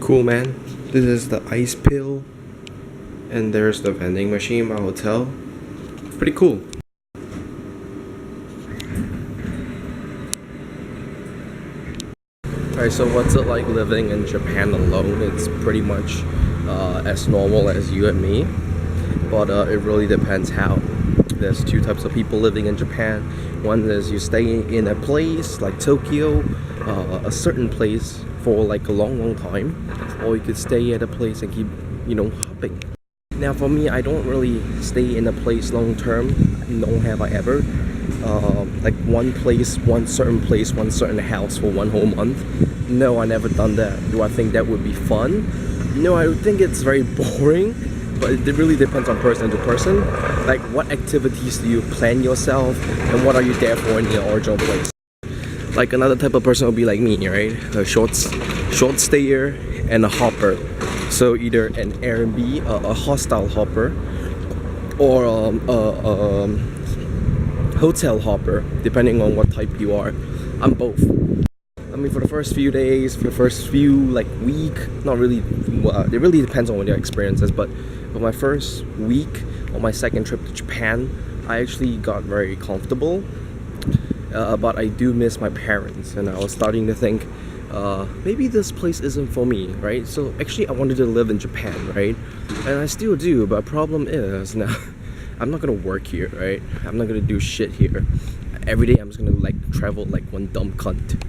Cool, man. This is the ice pill, and there's the vending machine in my hotel. Pretty cool. Alright, so what's it like living in Japan alone? It's pretty much as normal as you and me, but it really depends how. There's two types of people living in Japan. One is you stay in a place like Tokyo, a certain place for like a long time, or you could stay at a place and keep, hopping. Now for me, I don't really stay in a place long term, nor have I ever. Like one certain house for one whole month. No, I never done that. Do I think that would be fun? No, I think it's very boring, but it really depends on person to person. Like what activities do you plan yourself, and what are you there for in your original place? Like another type of person would be like me, right? A short stayer and a hopper. So either an Airbnb, a hostel hopper, or a hotel hopper, depending on what type you are. I'm both. I mean, for the first few days, for the first few week, not really. Well, it really depends on what your experience is. But for my first week on my second trip to Japan, I actually got very comfortable. But I do miss my parents, and I was starting to think, maybe this place isn't for me, right? So actually, I wanted to live in Japan, right? And I still do. But problem is now, I'm not gonna work here, right? I'm not gonna do shit here. Every day, I'm just gonna travel like one dumb cunt.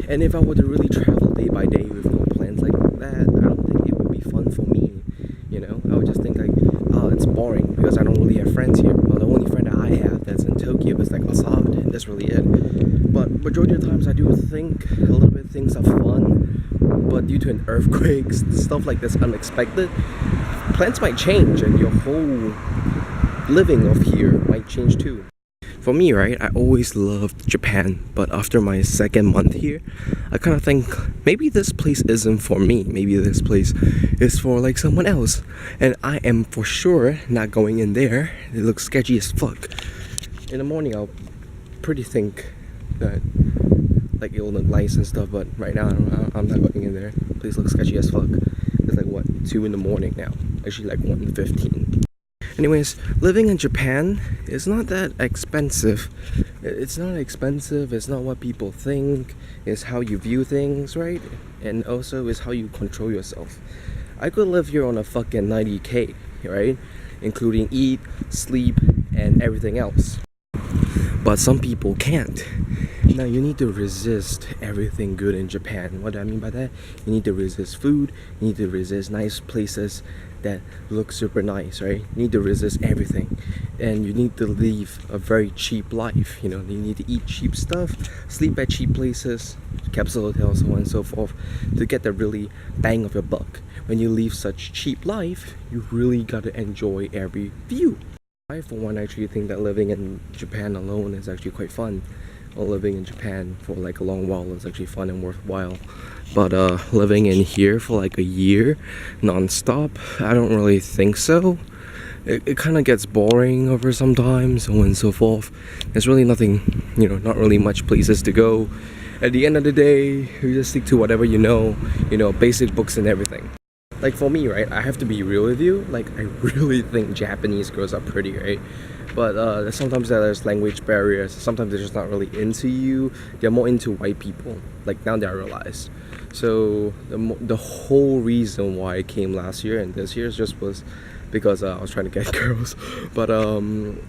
And if I were to really travel day by day with no plans like that, I don't think it would be fun for me. I would just think oh, it's boring because I don't really have friends here. Well, the only friend that I have that's in Tokyo is Assad, and that's really it. But majority of the times, I do think a little bit things are fun, but due to an earthquake, stuff like this unexpected, plans might change, and your whole living of here might change too. For me, right, I always loved Japan, but after my second month here, I kind of think maybe this place isn't for me. Maybe this place is for someone else, and I am for sure not going in there. It looks sketchy as fuck. In the morning, I'll pretty think that it will look nice and stuff, but right now I'm not going in there. The place looks sketchy as fuck. It's 2 in the morning now. Actually 1:15. Anyways, living in Japan is not that expensive. It's not expensive, it's not what people think, it's how you view things, right? And also it's how you control yourself. I could live here on a fucking 90k, right? Including eat, sleep, and everything else. But some people can't. Now you need to resist everything good in Japan. What do I mean by that? You need to resist food, you need to resist nice places that look super nice, right? You need to resist everything, and you need to live a very cheap life. You need to eat cheap stuff, sleep at cheap places, capsule hotels, so on and so forth, to get the really bang of your buck. When you live such cheap life, you really gotta enjoy every view. I for one actually think that living in Japan alone is actually quite fun. Or living in Japan for a long while is actually fun and worthwhile. But living in here for a year non-stop, I don't really think so. It kind of gets boring over sometimes, so on and so forth. There's really nothing, not really much places to go. At the end of the day, you just stick to whatever basic books and everything. For me, right, I have to be real with you. I really think Japanese girls are pretty, right? But sometimes there's language barriers. Sometimes they're just not really into you. They're more into white people. Now that I realize. So the whole reason why I came last year and this year was because I was trying to get girls. But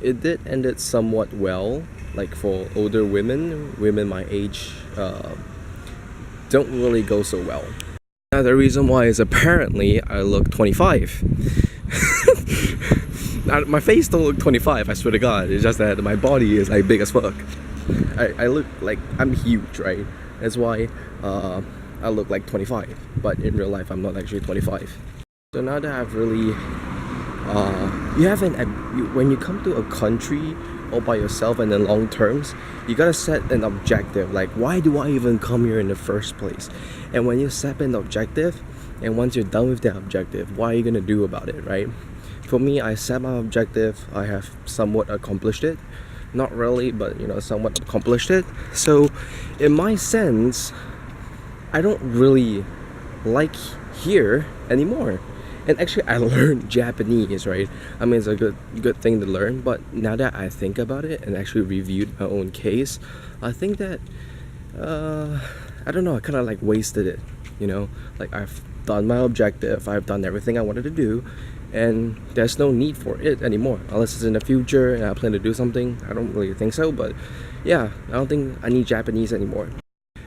it did ended somewhat well. For older women my age, don't really go so well. Now the reason why is apparently I look 25. Now, my face don't look 25, I swear to God. It's just that my body is big as fuck. I look I'm huge, right? That's why I look 25. But in real life, I'm not actually 25. So now that I've really, when you come to a country all by yourself and in long terms, you gotta set an objective. Why do I even come here in the first place? And when you set an objective, and once you're done with that objective, what are you gonna do about it, right? For me, I set my objective. I have somewhat accomplished it. Not really, but somewhat accomplished it. So in my sense, I don't really like here anymore. And actually, I learned Japanese, right? I mean, it's a good thing to learn. But now that I think about it and actually reviewed my own case, I think that I don't know. I kind of like wasted it, you know. Like I've done my objective. I've done everything I wanted to do, and there's no need for it anymore. Unless it's in the future and I plan to do something. I don't really think so. But yeah, I don't think I need Japanese anymore.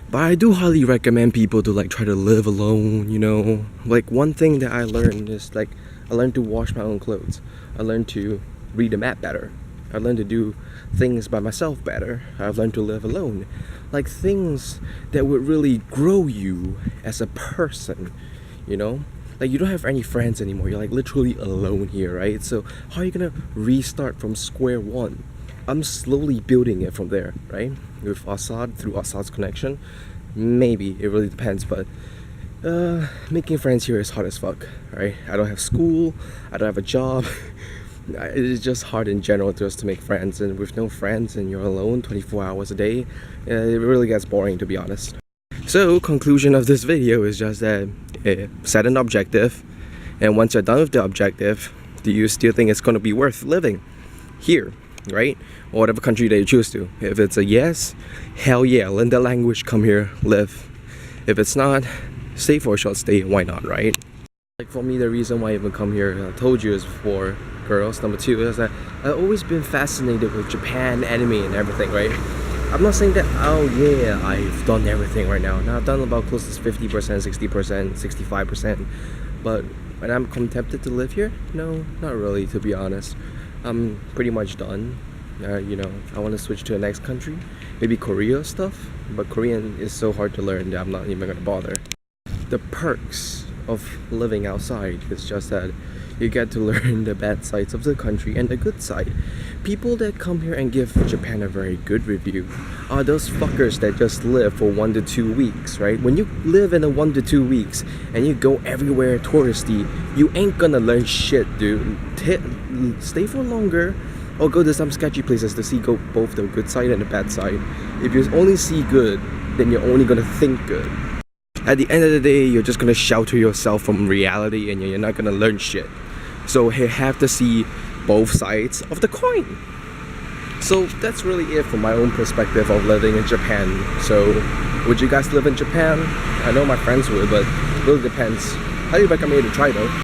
But I do highly recommend people to like try to live alone, you know. Like one thing that I learned is like I learned to wash my own clothes. I learned to read the map better. I learned to do things by myself better. I've learned to live alone. Like things that would really grow you as a person, you know? Like you don't have any friends anymore. You're like literally alone here, right? So how are you gonna restart from square one? I'm slowly building it from there, right? With Assad, through Assad's connection. Maybe, it really depends, but making friends here is hard as fuck, right? I don't have school, I don't have a job. It's just hard in general just to make friends, and with no friends and you're alone 24 hours a day, it really gets boring, to be honest. So, conclusion of this video is just that set an objective, and once you're done with the objective, do you still think it's going to be worth living here, right? Or whatever country that you choose to. If it's a yes, hell yeah, learn the language, come here, live. If it's not, stay for a short stay, why not, right? Like for me, the reason why I even come here, I told you, is for girls. Number two is that I've always been fascinated with Japan, anime and everything, right? I'm not saying that, oh yeah, I've done everything right now. Now I've done about close to 50%, 60%, 65%. But when I'm tempted to live here, no, not really, to be honest. I'm pretty much done. You know, I want to switch to the next country, maybe Korea stuff, but Korean is so hard to learn that I'm not even gonna bother. The perks of living outside is just that you get to learn the bad sides of the country and the good side. People that come here and give Japan a very good review are those fuckers that just live for 1 to 2 weeks, right? When you live in a 1 to 2 weeks and you go everywhere touristy, you ain't gonna learn shit, dude. Stay for longer, or go to some sketchy places to see both the good side and the bad side. If you only see good, then you're only gonna think good. At the end of the day, you're just gonna shelter yourself from reality and you're not gonna learn shit. So you have to see both sides of the coin. So that's really it from my own perspective of living in Japan. So would you guys live in Japan? I know my friends would, but it really depends. Highly recommend you to try though.